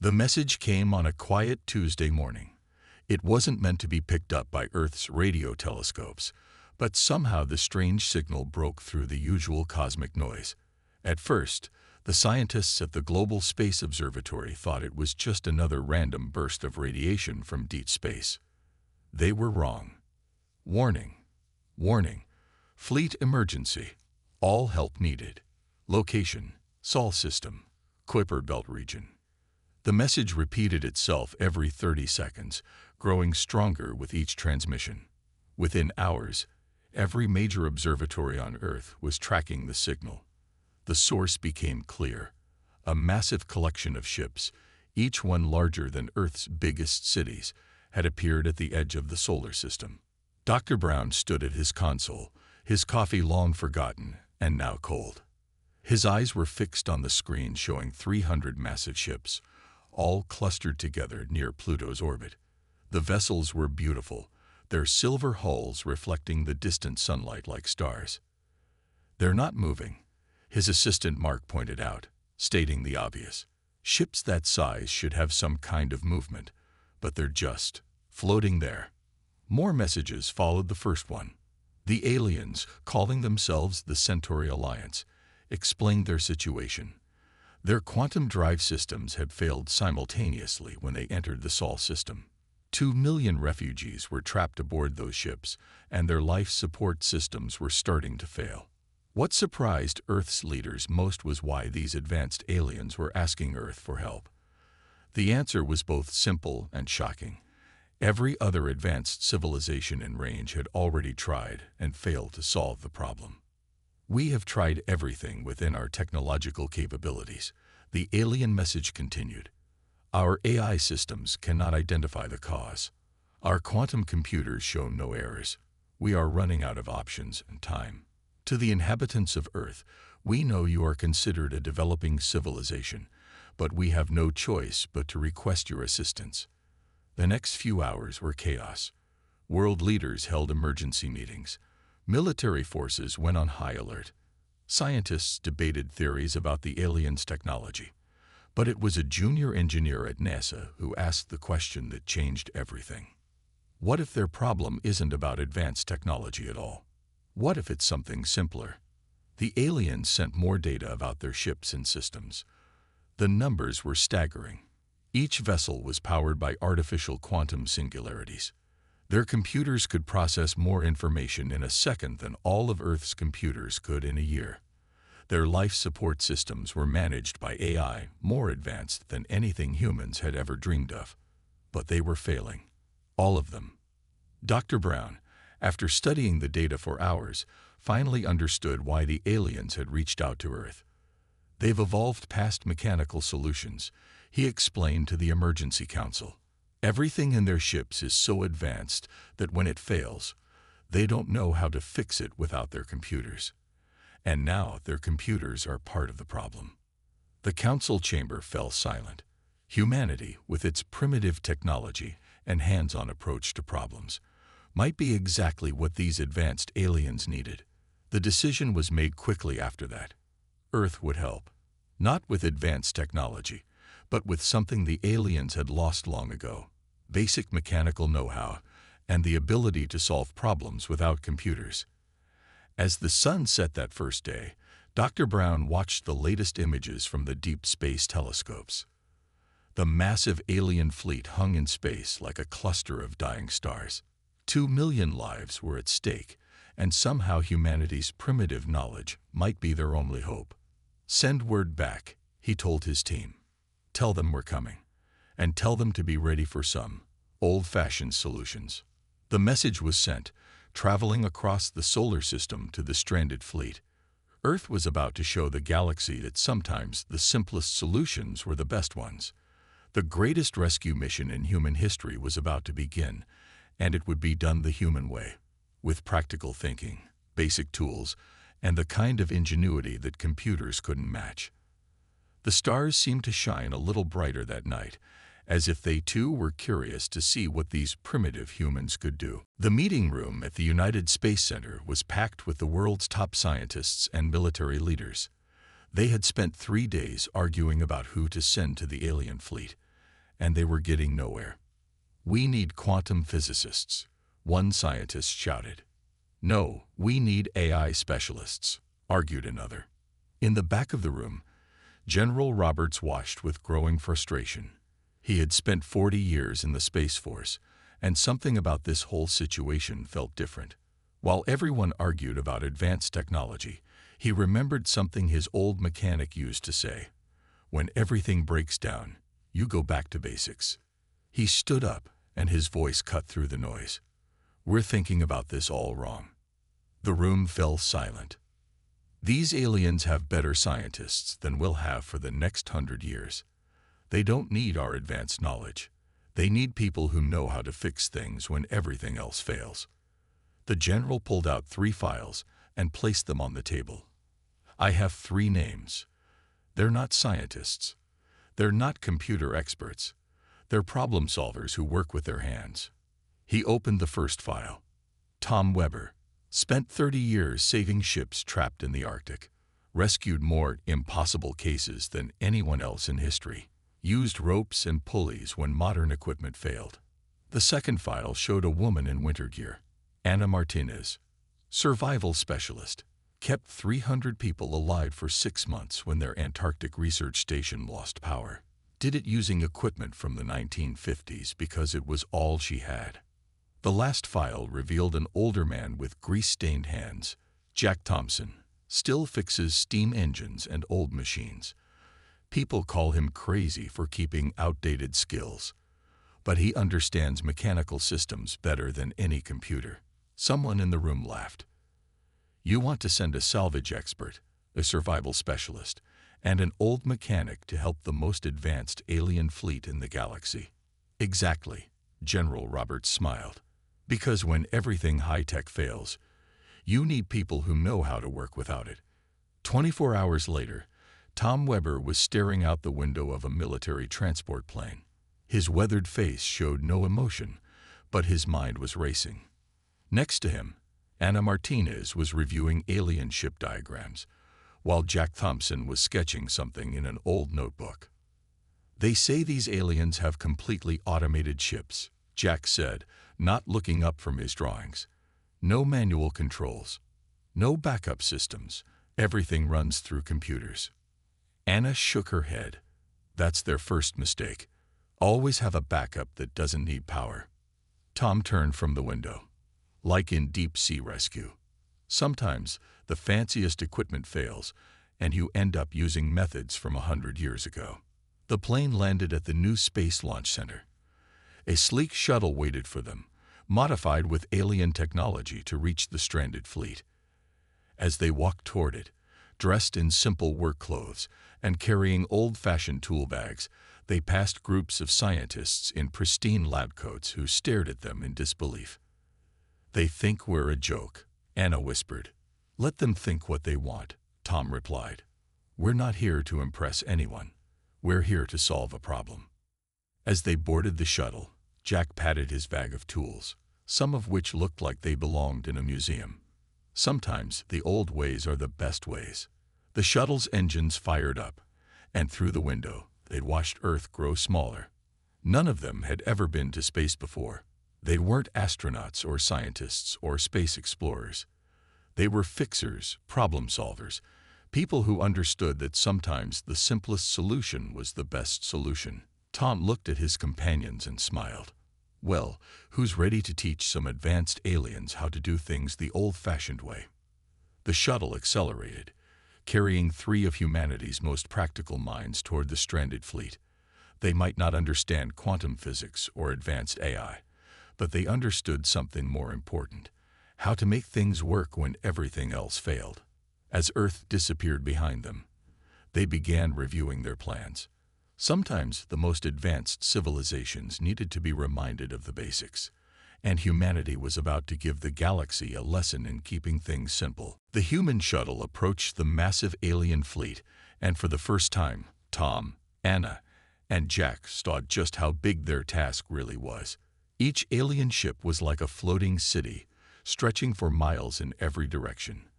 The message came on a quiet Tuesday morning. It wasn't meant to be picked up by Earth's radio telescopes, but somehow the strange signal broke through the usual cosmic noise. At first, the scientists at the Global Space Observatory thought it was just another random burst of radiation from deep space. They were wrong. Warning. Warning. Fleet emergency. All help needed. Location: Sol system, Kuiper Belt region. The message repeated itself every 30 seconds, growing stronger with each transmission. Within hours, every major observatory on Earth was tracking the signal. The source became clear: a massive collection of ships, each one larger than Earth's biggest cities, had appeared at the edge of the solar system. Dr. Brown stood at his console, his coffee long forgotten and now cold. His eyes were fixed on the screen showing 300 massive ships, all clustered together near Pluto's orbit. The vessels were beautiful, their silver hulls reflecting the distant sunlight like stars. "They're not moving," his assistant Mark pointed out, stating the obvious. Ships that size should have some kind of movement, but they're just floating there. More messages followed the first one. The aliens, calling themselves the Centauri Alliance, explained their situation. Their quantum drive systems had failed simultaneously when they entered the Sol system. 2 million refugees were trapped aboard those ships, and their life support systems were starting to fail. What surprised Earth's leaders most was why these advanced aliens were asking Earth for help. The answer was both simple and shocking. Every other advanced civilization in range had already tried and failed to solve the problem. "We have tried everything within our technological capabilities," the alien message continued. "Our AI systems cannot identify the cause. Our quantum computers show no errors. We are running out of options and time. To the inhabitants of Earth, we know you are considered a developing civilization, but we have no choice but to request your assistance." The next few hours were chaos. World leaders held emergency meetings. Military forces went on high alert. Scientists debated theories about the aliens' technology. But it was a junior engineer at NASA who asked the question that changed everything. What if their problem isn't about advanced technology at all? What if it's something simpler? The aliens sent more data about their ships and systems. The numbers were staggering. Each vessel was powered by artificial quantum singularities. Their computers could process more information in a second than all of Earth's computers could in a year. Their life support systems were managed by AI more advanced than anything humans had ever dreamed of. But they were failing. All of them. Dr. Brown, after studying the data for hours, finally understood why the aliens had reached out to Earth. "They've evolved past mechanical solutions," he explained to the Emergency Council. "Everything in their ships is so advanced that when it fails, they don't know how to fix it without their computers. And now their computers are part of the problem." The council chamber fell silent. Humanity, with its primitive technology and hands-on approach to problems, might be exactly what these advanced aliens needed. The decision was made quickly after that. Earth would help. Not with advanced technology, but with something the aliens had lost long ago: basic mechanical know-how and the ability to solve problems without computers. As the sun set that first day, Dr. Brown watched the latest images from the deep space telescopes. The massive alien fleet hung in space like a cluster of dying stars. 2 million lives were at stake, and somehow humanity's primitive knowledge might be their only hope. "Send word back," he told his team. "Tell them we're coming, and tell them to be ready for some old-fashioned solutions." The message was sent, traveling across the solar system to the stranded fleet. Earth was about to show the galaxy that sometimes the simplest solutions were the best ones. The greatest rescue mission in human history was about to begin, and it would be done the human way, with practical thinking, basic tools, and the kind of ingenuity that computers couldn't match. The stars seemed to shine a little brighter that night, as if they too were curious to see what these primitive humans could do. The meeting room at the United Space Center was packed with the world's top scientists and military leaders. They had spent 3 days arguing about who to send to the alien fleet, and they were getting nowhere. "We need quantum physicists," one scientist shouted. "No, we need AI specialists," argued another. In the back of the room, General Roberts watched with growing frustration. He had spent 40 years in the Space Force, and something about this whole situation felt different. While everyone argued about advanced technology, he remembered something his old mechanic used to say: "When everything breaks down, you go back to basics." He stood up, and his voice cut through the noise. "We're thinking about this all wrong." The room fell silent. "These aliens have better scientists than we'll have for the next 100 years. They don't need our advanced knowledge. They need people who know how to fix things when everything else fails." The general pulled out 3 files and placed them on the table. "I have 3 names. They're not scientists. They're not computer experts. They're problem solvers who work with their hands." He opened the first file. Tom Weber. Spent 30 years saving ships trapped in the Arctic. Rescued more impossible cases than anyone else in history. Used ropes and pulleys when modern equipment failed. The second file showed a woman in winter gear. Anna Martinez. Survival specialist. Kept 300 people alive for 6 months when their Antarctic research station lost power. Did it using equipment from the 1950s because it was all she had. The last file revealed an older man with grease-stained hands. Jack Thompson. Still fixes steam engines and old machines. People call him crazy for keeping outdated skills, but he understands mechanical systems better than any computer. Someone in the room laughed. "You want to send a salvage expert, a survival specialist, and an old mechanic to help the most advanced alien fleet in the galaxy." "Exactly," General Roberts smiled. "Because when everything high-tech fails, you need people who know how to work without it." 24 hours later, Tom Weber was staring out the window of a military transport plane. His weathered face showed no emotion, but his mind was racing. Next to him, Anna Martinez was reviewing alien ship diagrams, while Jack Thompson was sketching something in an old notebook. "They say these aliens have completely automated ships," Jack said, not looking up from his drawings. "No manual controls. No backup systems. Everything runs through computers." Anna shook her head. "That's their first mistake. Always have a backup that doesn't need power." Tom turned from the window. "Like in deep-sea rescue. Sometimes the fanciest equipment fails, and you end up using methods from 100 years ago." The plane landed at the new Space Launch Center. A sleek shuttle waited for them, modified with alien technology to reach the stranded fleet. As they walked toward it, dressed in simple work clothes and carrying old-fashioned tool bags, they passed groups of scientists in pristine lab coats who stared at them in disbelief. "They think we're a joke," Anna whispered. "Let them think what they want," Tom replied. "We're not here to impress anyone. We're here to solve a problem." As they boarded the shuttle, Jack patted his bag of tools, some of which looked like they belonged in a museum. Sometimes the old ways are the best ways. The shuttle's engines fired up, and through the window, they'd watched Earth grow smaller. None of them had ever been to space before. They weren't astronauts or scientists or space explorers. They were fixers, problem solvers, people who understood that sometimes the simplest solution was the best solution. Tom looked at his companions and smiled. "Well, who's ready to teach some advanced aliens how to do things the old-fashioned way?" The shuttle accelerated, carrying 3 of humanity's most practical minds toward the stranded fleet. They might not understand quantum physics or advanced AI, but they understood something more important: how to make things work when everything else failed. As Earth disappeared behind them, they began reviewing their plans. Sometimes the most advanced civilizations needed to be reminded of the basics, and humanity was about to give the galaxy a lesson in keeping things simple. The human shuttle approached the massive alien fleet, and for the first time, Tom, Anna, and Jack saw just how big their task really was. Each alien ship was like a floating city, stretching for miles in every direction.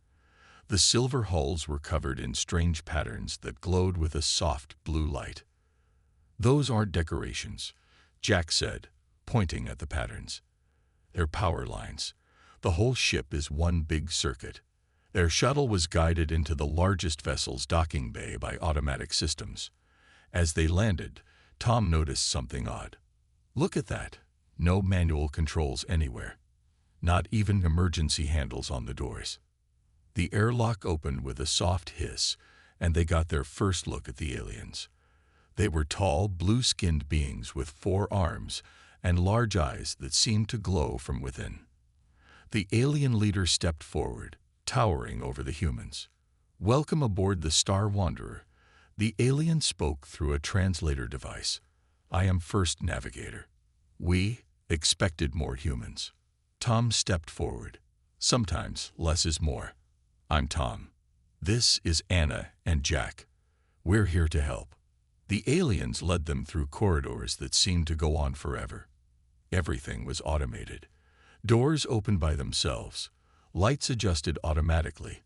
The silver hulls were covered in strange patterns that glowed with a soft blue light. "Those aren't decorations," Jack said, pointing at the patterns. "They're power lines. The whole ship is one big circuit." Their shuttle was guided into the largest vessel's docking bay by automatic systems. As they landed, Tom noticed something odd. "Look at that. No manual controls anywhere. Not even emergency handles on the doors." The airlock opened with a soft hiss, and they got their first look at the aliens. They were tall, blue-skinned beings with 4 arms and large eyes that seemed to glow from within. The alien leader stepped forward, towering over the humans. "Welcome aboard the Star Wanderer." The alien spoke through a translator device. "I am First Navigator. We expected more humans." Tom stepped forward. "Sometimes less is more. I'm Tom. This is Anna and Jack. We're here to help." The aliens led them through corridors that seemed to go on forever. Everything was automated. Doors opened by themselves, lights adjusted automatically,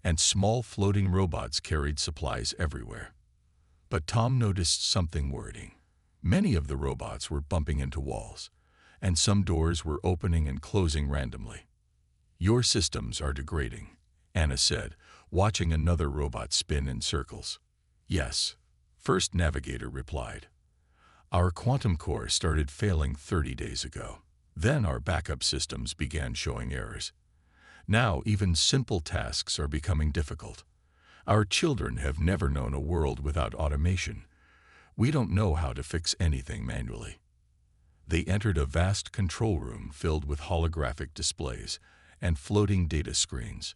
and small floating robots carried supplies everywhere. But Tom noticed something worrying. Many of the robots were bumping into walls, and some doors were opening and closing randomly. "Your systems are degrading," Anna said, watching another robot spin in circles. "Yes," First Navigator replied. "Our quantum core started failing 30 days ago. Then our backup systems began showing errors. Now even simple tasks are becoming difficult. Our children have never known a world without automation. We don't know how to fix anything manually." They entered a vast control room filled with holographic displays and floating data screens,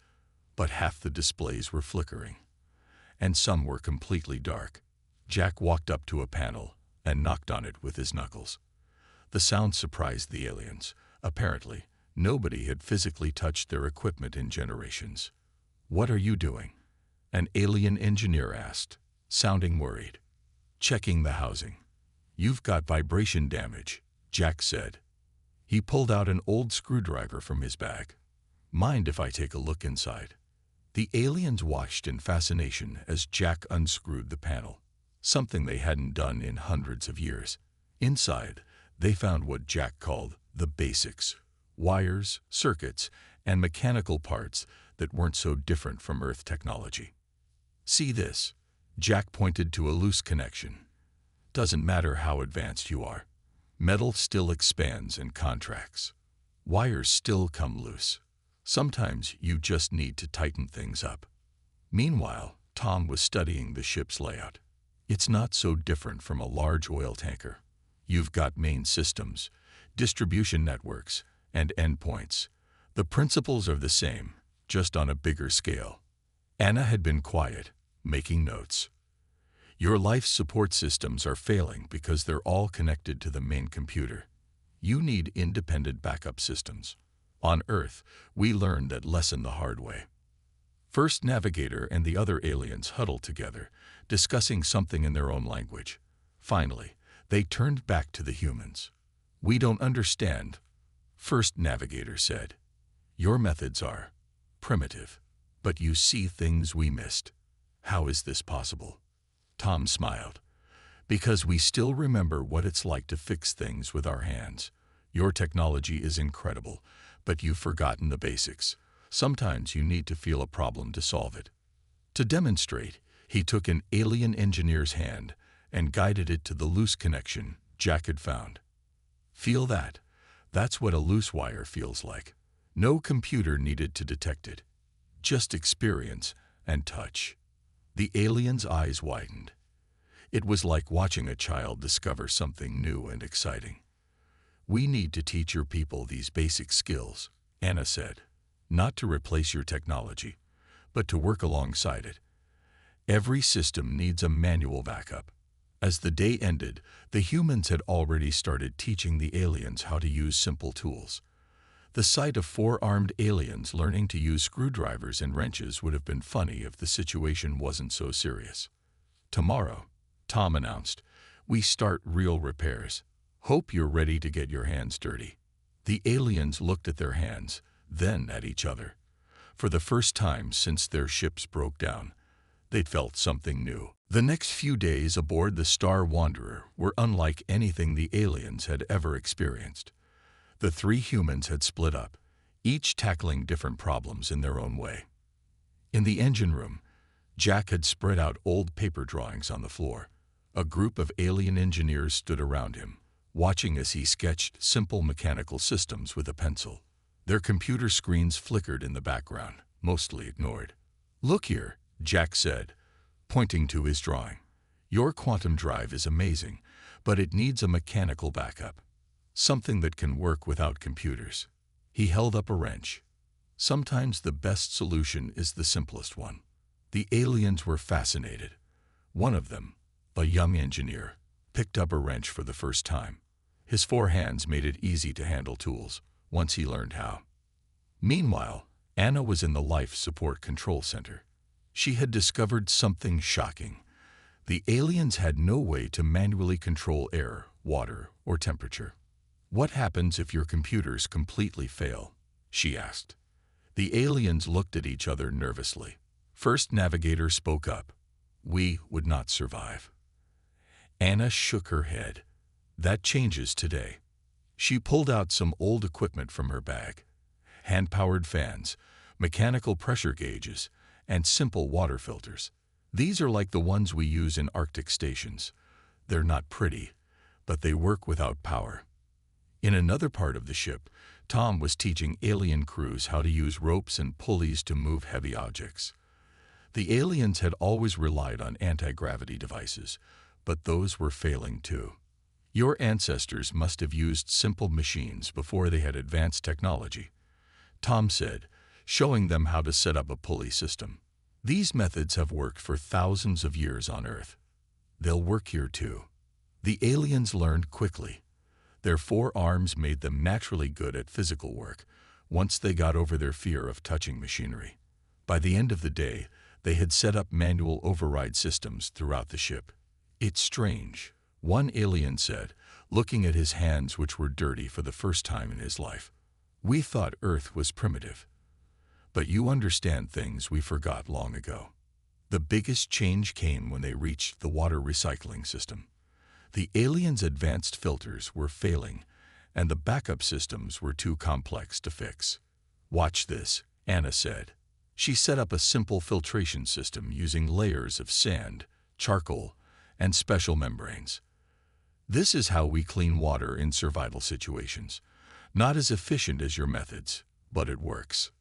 but half the displays were flickering, and some were completely dark. Jack walked up to a panel and knocked on it with his knuckles. The sound surprised the aliens. Apparently, nobody had physically touched their equipment in generations. "What are you doing?" an alien engineer asked, sounding worried. "Checking the housing." "You've got vibration damage," Jack said. He pulled out an old screwdriver from his bag. "Mind if I take a look inside?" The aliens watched in fascination as Jack unscrewed the panel, something they hadn't done in hundreds of years. Inside, they found what Jack called the basics: wires, circuits, and mechanical parts that weren't so different from Earth technology. "See this?" Jack pointed to a loose connection. "Doesn't matter how advanced you are. Metal still expands and contracts. Wires still come loose. Sometimes you just need to tighten things up." Meanwhile, Tom was studying the ship's layout. It's not so different from a large oil tanker. You've got main systems, distribution networks, and endpoints. The principles are the same, just on a bigger scale. Anna had been quiet, making notes. "Your life support systems are failing because they're all connected to the main computer. You need independent backup systems. On Earth, we learned that lesson the hard way." First Navigator and the other aliens huddled together, discussing something in their own language. Finally, they turned back to the humans. "We don't understand," First Navigator said. "Your methods are primitive, but you see things we missed. How is this possible?" Tom smiled. "Because we still remember what it's like to fix things with our hands. Your technology is incredible, but you've forgotten the basics. Sometimes you need to feel a problem to solve it." To demonstrate, he took an alien engineer's hand and guided it to the loose connection Jack had found. "Feel that? That's what a loose wire feels like. No computer needed to detect it. Just experience and touch." The alien's eyes widened. It was like watching a child discover something new and exciting. "We need to teach your people these basic skills," Anna said. "Not to replace your technology, but to work alongside it. Every system needs a manual backup." As the day ended, the humans had already started teaching the aliens how to use simple tools. The sight of 4 armed aliens learning to use screwdrivers and wrenches would have been funny if the situation wasn't so serious. "Tomorrow," Tom announced, "we start real repairs. Hope you're ready to get your hands dirty." The aliens looked at their hands, then at each other. For the first time since their ships broke down, they'd felt something new. The next few days aboard the Star Wanderer were unlike anything the aliens had ever experienced. The three humans had split up, each tackling different problems in their own way. In the engine room, Jack had spread out old paper drawings on the floor. A group of alien engineers stood around him, watching as he sketched simple mechanical systems with a pencil. Their computer screens flickered in the background, mostly ignored. "Look here," Jack said, pointing to his drawing. "Your quantum drive is amazing, but it needs a mechanical backup. Something that can work without computers." He held up a wrench. Sometimes the best solution is the simplest one. The aliens were fascinated. One of them, a young engineer, picked up a wrench for the first time. His four hands made it easy to handle tools, once he learned how. Meanwhile, Anna was in the Life Support Control Center. She had discovered something shocking. The aliens had no way to manually control air, water, or temperature. "What happens if your computers completely fail?" she asked. The aliens looked at each other nervously. First Navigator spoke up. "We would not survive." Anna shook her head. "That changes today." She pulled out some old equipment from her bag. Hand-powered fans, mechanical pressure gauges, and simple water filters. These are like the ones we use in Arctic stations. They're not pretty, but they work without power. In another part of the ship, Tom was teaching alien crews how to use ropes and pulleys to move heavy objects. The aliens had always relied on anti-gravity devices, but those were failing too. "Your ancestors must have used simple machines before they had advanced technology," Tom said, showing them how to set up a pulley system. "These methods have worked for thousands of years on Earth. They'll work here too." The aliens learned quickly. Their four arms made them naturally good at physical work, once they got over their fear of touching machinery. By the end of the day, they had set up manual override systems throughout the ship. "It's strange," one alien said, looking at his hands which were dirty for the first time in his life. "We thought Earth was primitive. But you understand things we forgot long ago." The biggest change came when they reached the water recycling system. The aliens' advanced filters were failing, and the backup systems were too complex to fix. "Watch this," Anna said. She set up a simple filtration system using layers of sand, charcoal, and special membranes. "This is how we clean water in survival situations. Not as efficient as your methods, but it works."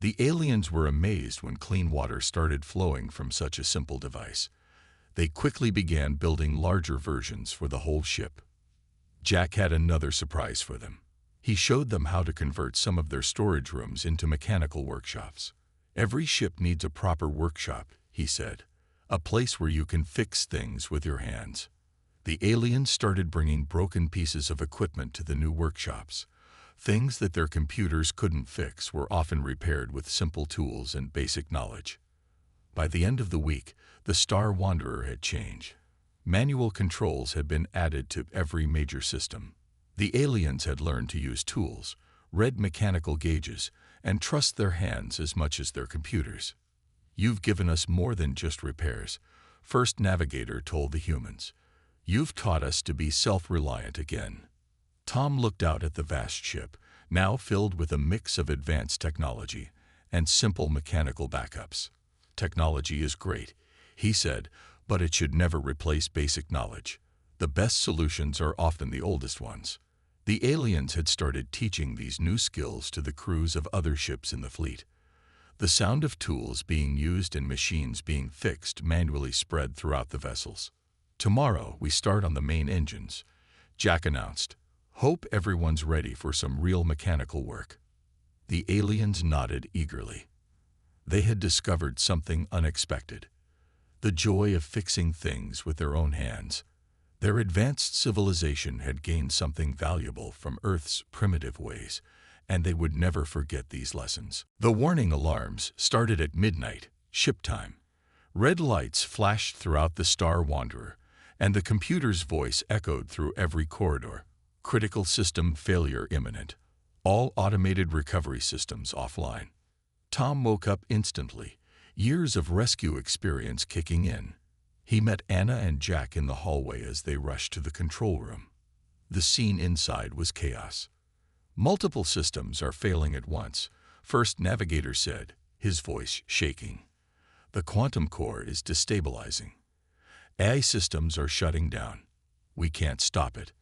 The aliens were amazed when clean water started flowing from such a simple device. They quickly began building larger versions for the whole ship. Jack had another surprise for them. He showed them how to convert some of their storage rooms into mechanical workshops. "Every ship needs a proper workshop," he said, "a place where you can fix things with your hands." The aliens started bringing broken pieces of equipment to the new workshops. Things that their computers couldn't fix were often repaired with simple tools and basic knowledge. By the end of the week, the Star Wanderer had changed. Manual controls had been added to every major system. The aliens had learned to use tools, read mechanical gauges, and trust their hands as much as their computers. "You've given us more than just repairs," First Navigator told the humans. "You've taught us to be self-reliant again." Tom looked out at the vast ship, now filled with a mix of advanced technology and simple mechanical backups. "Technology is great," he said, "but it should never replace basic knowledge. The best solutions are often the oldest ones." The aliens had started teaching these new skills to the crews of other ships in the fleet. The sound of tools being used and machines being fixed manually spread throughout the vessels. "Tomorrow we start on the main engines," Jack announced. "Hope everyone's ready for some real mechanical work." The aliens nodded eagerly. They had discovered something unexpected: the joy of fixing things with their own hands. Their advanced civilization had gained something valuable from Earth's primitive ways, and they would never forget these lessons. The warning alarms started at midnight, ship time. Red lights flashed throughout the Star Wanderer, and the computer's voice echoed through every corridor. "Critical system failure imminent. All automated recovery systems offline." Tom woke up instantly, years of rescue experience kicking in. He met Anna and Jack in the hallway as they rushed to the control room. The scene inside was chaos. Multiple systems are failing at once, First Navigator said, his voice shaking. The quantum core is destabilizing. AI systems are shutting down. We can't stop it.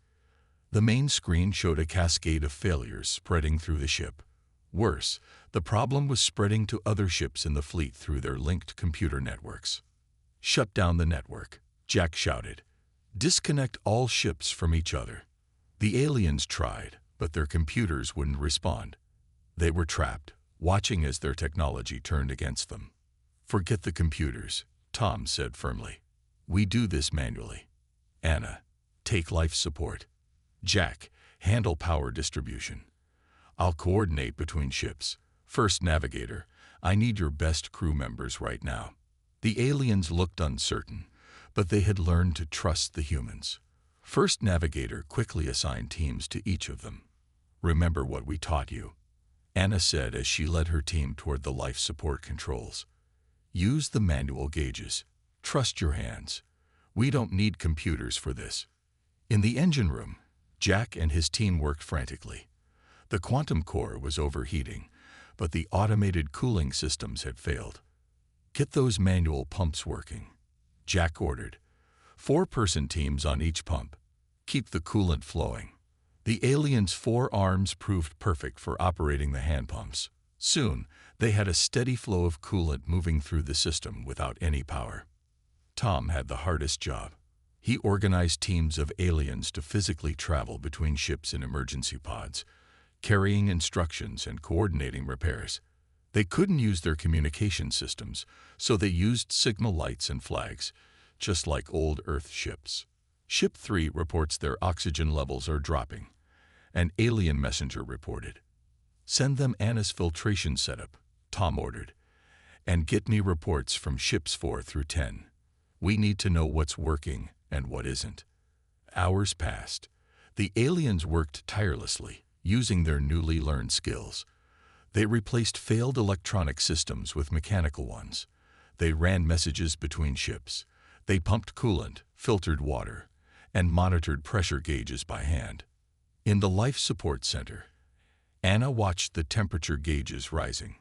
The main screen showed a cascade of failures spreading through the ship. Worse, the problem was spreading to other ships in the fleet through their linked computer networks. Shut down the network, Jack shouted. Disconnect all ships from each other. The aliens tried, but their computers wouldn't respond. They were trapped, watching as their technology turned against them. Forget the computers, Tom said firmly. We do this manually. Anna, take life support. Jack, handle power distribution. I'll coordinate between ships. First Navigator, I need your best crew members right now. The aliens looked uncertain, but they had learned to trust the humans. First Navigator quickly assigned teams to each of them. Remember what we taught you, Anna said as she led her team toward the life support controls. Use the manual gauges. Trust your hands. We don't need computers for this. In the engine room, Jack and his team worked frantically. The quantum core was overheating, but the automated cooling systems had failed. Get those manual pumps working, Jack ordered. 4-person teams on each pump. Keep the coolant flowing. The aliens' 4 arms proved perfect for operating the hand pumps. Soon, they had a steady flow of coolant moving through the system without any power. Tom had the hardest job. He organized teams of aliens to physically travel between ships in emergency pods, carrying instructions and coordinating repairs. They couldn't use their communication systems, so they used signal lights and flags, just like old Earth ships. Ship 3 reports their oxygen levels are dropping. An alien messenger reported. Send them Anna's filtration setup, Tom ordered, and get me reports from ships 4 through 10. We need to know what's working and what isn't. Hours passed. The aliens worked tirelessly, using their newly learned skills. They replaced failed electronic systems with mechanical ones. They ran messages between ships. They pumped coolant, filtered water, and monitored pressure gauges by hand. In the life support center, Anna watched the temperature gauges rising.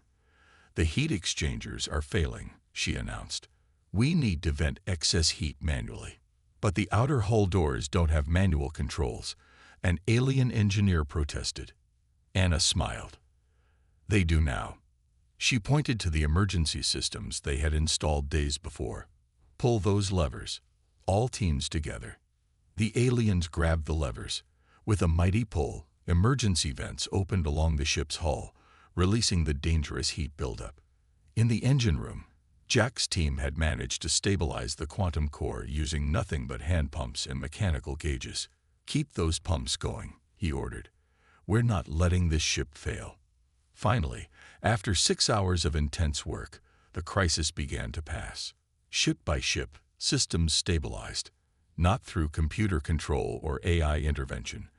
The heat exchangers are failing, she announced. We need to vent excess heat manually. But the outer hull doors don't have manual controls. An alien engineer protested. Anna smiled. They do now. She pointed to the emergency systems they had installed days before. Pull those levers. All teams together. The aliens grabbed the levers. With a mighty pull, emergency vents opened along the ship's hull, releasing the dangerous heat buildup. In the engine room, Jack's team had managed to stabilize the quantum core using nothing but hand pumps and mechanical gauges. Keep those pumps going, he ordered. We're not letting this ship fail. Finally, after 6 hours of intense work, the crisis began to pass. Ship by ship, systems stabilized, not through computer control or AI intervention,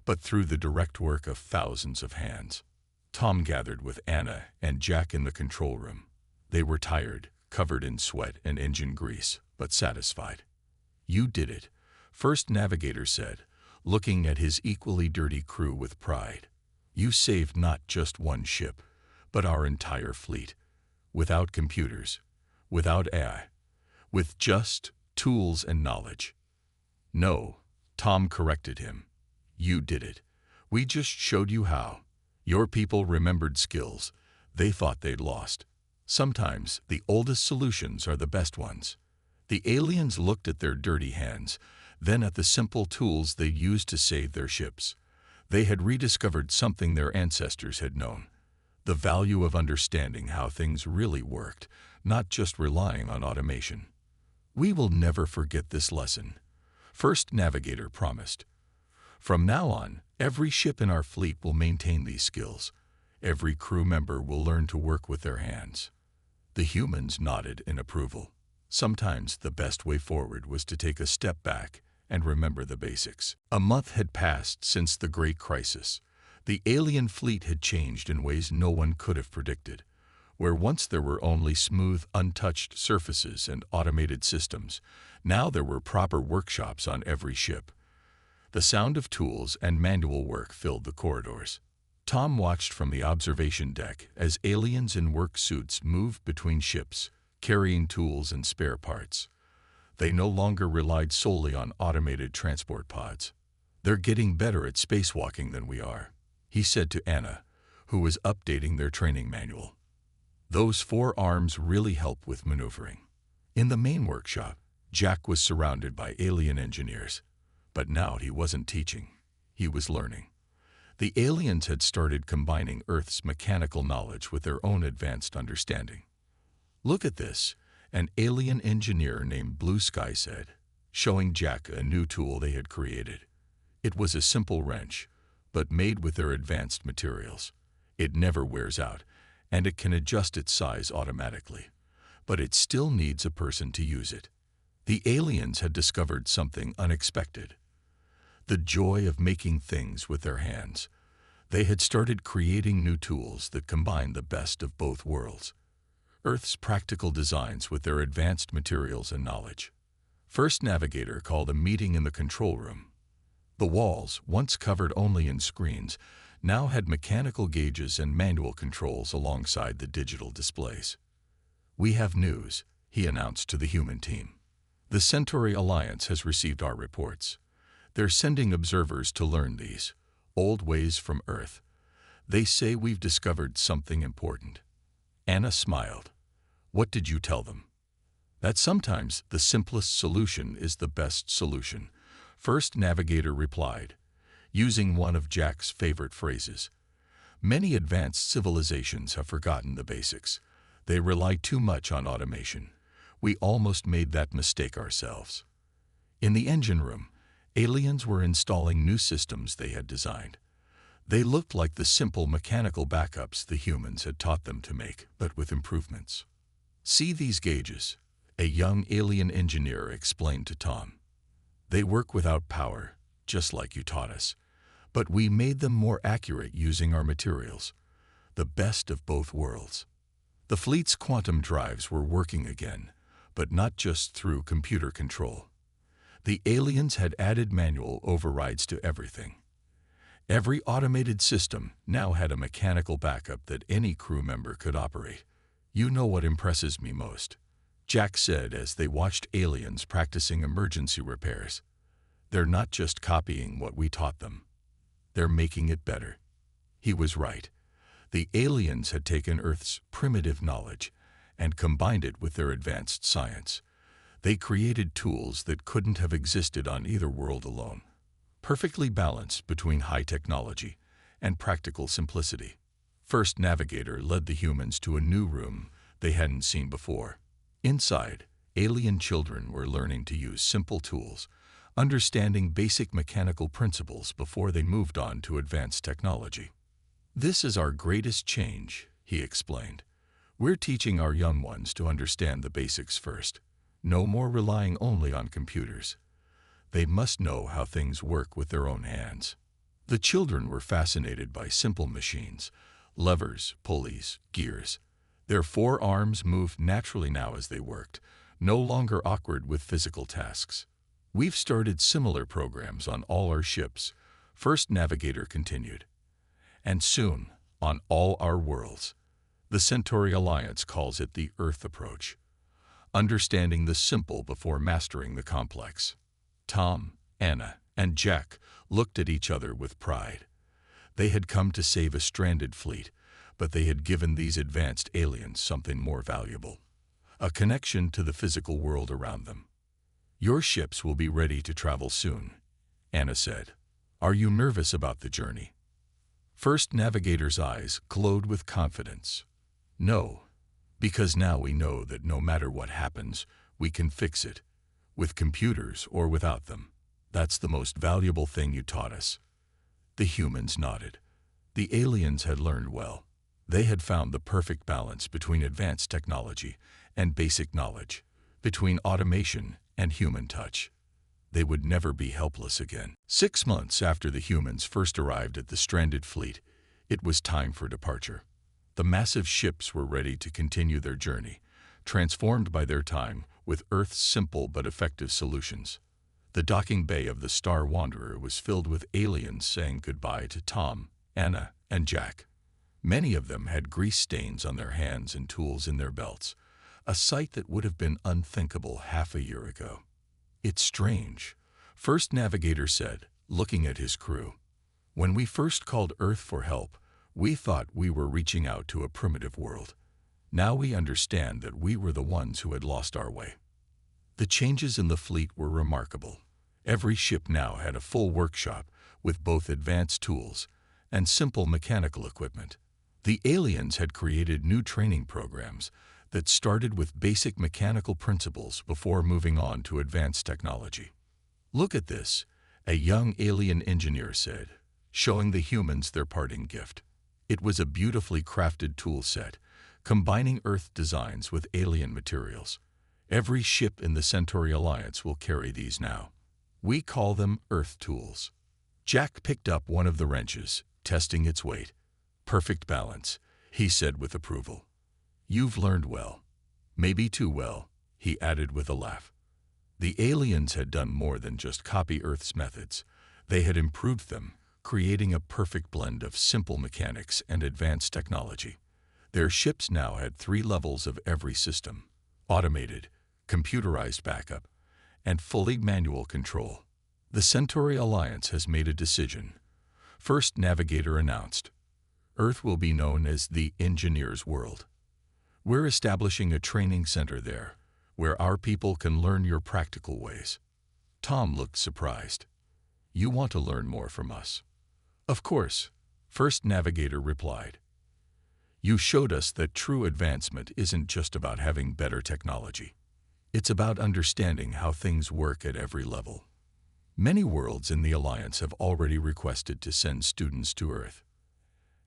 but through the direct work of thousands of hands. Tom gathered with Anna and Jack in the control room. They were tired, covered in sweat and engine grease, but satisfied. You did it, First Navigator said, looking at his equally dirty crew with pride. You saved not just one ship, but our entire fleet. Without computers, without AI, with just tools and knowledge. No, Tom corrected him. You did it. We just showed you how. Your people remembered skills they thought they'd lost. Sometimes the oldest solutions are the best ones. The aliens looked at their dirty hands, then at the simple tools they used to save their ships. They had rediscovered something their ancestors had known. The value of understanding how things really worked, not just relying on automation. We will never forget this lesson, First Navigator promised. From now on, every ship in our fleet will maintain these skills. Every crew member will learn to work with their hands. The humans nodded in approval. Sometimes the best way forward was to take a step back and remember the basics. A month had passed since the Great Crisis. The alien fleet had changed in ways no one could have predicted. Where once there were only smooth, untouched surfaces and automated systems, now there were proper workshops on every ship. The sound of tools and manual work filled the corridors. Tom watched from the observation deck as aliens in work suits moved between ships, carrying tools and spare parts. They no longer relied solely on automated transport pods. "They're getting better at spacewalking than we are," he said to Anna, who was updating their training manual. "Those 4 arms really help with maneuvering." In the main workshop, Jack was surrounded by alien engineers. But now he wasn't teaching. He was learning. The aliens had started combining Earth's mechanical knowledge with their own advanced understanding. "Look at this," an alien engineer named Blue Sky said, showing Jack a new tool they had created. It was a simple wrench, but made with their advanced materials. It never wears out, and it can adjust its size automatically. But it still needs a person to use it. The aliens had discovered something unexpected: the joy of making things with their hands. They had started creating new tools that combined the best of both worlds: Earth's practical designs with their advanced materials and knowledge. First Navigator called a meeting in the control room. The walls, once covered only in screens, now had mechanical gauges and manual controls alongside the digital displays. "We have news," he announced to the human team. "The Centauri Alliance has received our reports. They're sending observers to learn these old ways from Earth. They say we've discovered something important." Anna smiled. "What did you tell them?" "That sometimes the simplest solution is the best solution," First Navigator replied, using one of Jack's favorite phrases. "Many advanced civilizations have forgotten the basics. They rely too much on automation. We almost made that mistake ourselves." In the engine room, aliens were installing new systems they had designed. They looked like the simple mechanical backups the humans had taught them to make, but with improvements. "See these gauges," a young alien engineer explained to Tom. "They work without power, just like you taught us. But we made them more accurate using our materials. The best of both worlds." The fleet's quantum drives were working again, but not just through computer control. The aliens had added manual overrides to everything. Every automated system now had a mechanical backup that any crew member could operate. "You know what impresses me most," Jack said as they watched aliens practicing emergency repairs. "They're not just copying what we taught them. They're making it better." He was right. The aliens had taken Earth's primitive knowledge and combined it with their advanced science. They created tools that couldn't have existed on either world alone, perfectly balanced between high technology and practical simplicity. First Navigator led the humans to a new room they hadn't seen before. Inside, alien children were learning to use simple tools, understanding basic mechanical principles before they moved on to advanced technology. "This is our greatest change," he explained. "We're teaching our young ones to understand the basics first. No more relying only on computers. They must know how things work with their own hands." The children were fascinated by simple machines: levers, pulleys, gears. Their 4 arms moved naturally now as they worked, no longer awkward with physical tasks. "We've started similar programs on all our ships," First Navigator continued. "And soon, on all our worlds. The Centauri Alliance calls it the Earth approach. Understanding the simple before mastering the complex." Tom, Anna, and Jack looked at each other with pride. They had come to save a stranded fleet, but they had given these advanced aliens something more valuable: a connection to the physical world around them. "Your ships will be ready to travel soon," Anna said. "Are you nervous about the journey?" First Navigator's eyes glowed with confidence. "No, because now we know that no matter what happens, we can fix it, with computers or without them. That's the most valuable thing you taught us." The humans nodded. The aliens had learned well. They had found the perfect balance between advanced technology and basic knowledge, between automation and human touch. They would never be helpless again. 6 months after the humans first arrived at the stranded fleet, it was time for departure. The massive ships were ready to continue their journey, transformed by their time with Earth's simple but effective solutions. The docking bay of the Star Wanderer was filled with aliens saying goodbye to Tom, Anna, and Jack. Many of them had grease stains on their hands and tools in their belts, a sight that would have been unthinkable half a year ago. "It's strange," First Navigator said, looking at his crew. "When we first called Earth for help, we thought we were reaching out to a primitive world. Now we understand that we were the ones who had lost our way." The changes in the fleet were remarkable. Every ship now had a full workshop with both advanced tools and simple mechanical equipment. The aliens had created new training programs that started with basic mechanical principles before moving on to advanced technology. "Look at this," a young alien engineer said, showing the humans their parting gift. It was a beautifully crafted tool set, combining Earth designs with alien materials. "Every ship in the Centauri Alliance will carry these now. We call them Earth tools." Jack picked up one of the wrenches, testing its weight. "Perfect balance," he said with approval. "You've learned well. Maybe too well," he added with a laugh. The aliens had done more than just copy Earth's methods. They had improved them, creating a perfect blend of simple mechanics and advanced technology. Their ships now had 3 levels of every system: automated, computerized backup, and fully manual control. "The Centauri Alliance has made a decision," First Navigator announced. "Earth will be known as the Engineer's World. We're establishing a training center there, where our people can learn your practical ways." Tom looked surprised. "You want to learn more from us?" "Of course," First Navigator replied. "You showed us that true advancement isn't just about having better technology. It's about understanding how things work at every level." Many worlds in the Alliance have already requested to send students to Earth.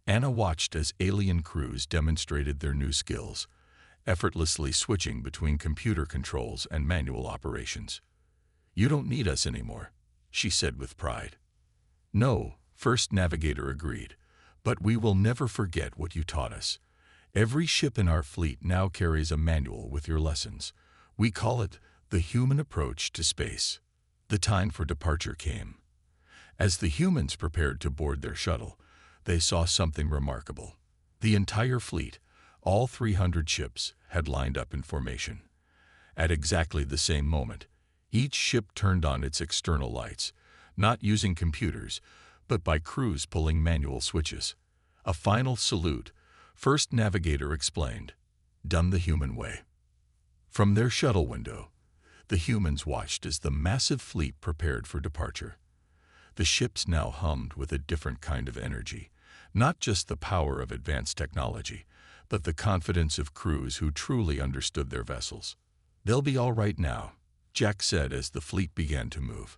Anna watched as alien crews demonstrated their new skills, effortlessly switching between computer controls and manual operations. "You don't need us anymore," she said with pride. "No," First Navigator agreed, "but we will never forget what you taught us. Every ship in our fleet now carries a manual with your lessons. We call it the human approach to space." The time for departure came. As the humans prepared to board their shuttle, they saw something remarkable. The entire fleet, all 300 ships, had lined up in formation. At exactly the same moment, each ship turned on its external lights, not using computers, but by crews pulling manual switches. "A final salute," First Navigator explained, "done the human way." From their shuttle window, the humans watched as the massive fleet prepared for departure. The ships now hummed with a different kind of energy, not just the power of advanced technology, but the confidence of crews who truly understood their vessels. "They'll be all right now," Jack said as the fleet began to move.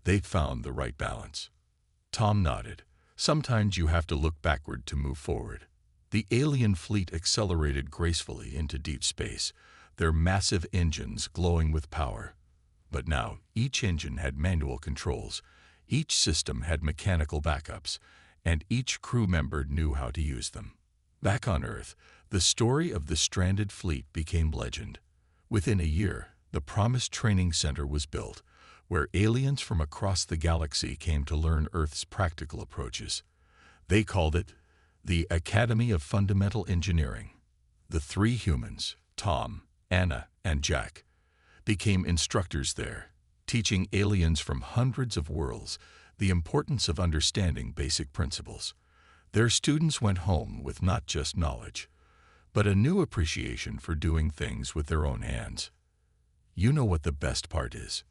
"They'd found the right balance." Tom nodded. "Sometimes you have to look backward to move forward." The alien fleet accelerated gracefully into deep space, their massive engines glowing with power. But now, each engine had manual controls, each system had mechanical backups, and each crew member knew how to use them. Back on Earth, the story of the stranded fleet became legend. Within a year, the promised training center was built, where aliens from across the galaxy came to learn Earth's practical approaches. They called it the Academy of Fundamental Engineering. The 3 humans, Tom, Anna, and Jack, became instructors there, teaching aliens from hundreds of worlds the importance of understanding basic principles. Their students went home with not just knowledge, but a new appreciation for doing things with their own hands. "You know what the best part is,"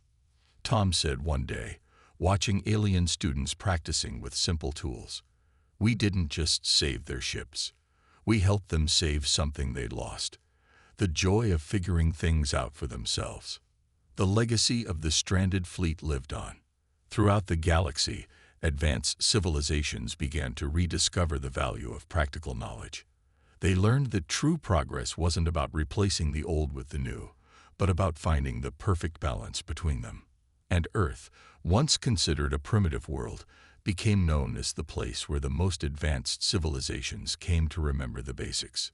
Tom said one day, watching alien students practicing with simple tools. "We didn't just save their ships. We helped them save something they'd lost. The joy of figuring things out for themselves." The legacy of the stranded fleet lived on. Throughout the galaxy, advanced civilizations began to rediscover the value of practical knowledge. They learned that true progress wasn't about replacing the old with the new, but about finding the perfect balance between them. And Earth, once considered a primitive world, became known as the place where the most advanced civilizations came to remember the basics.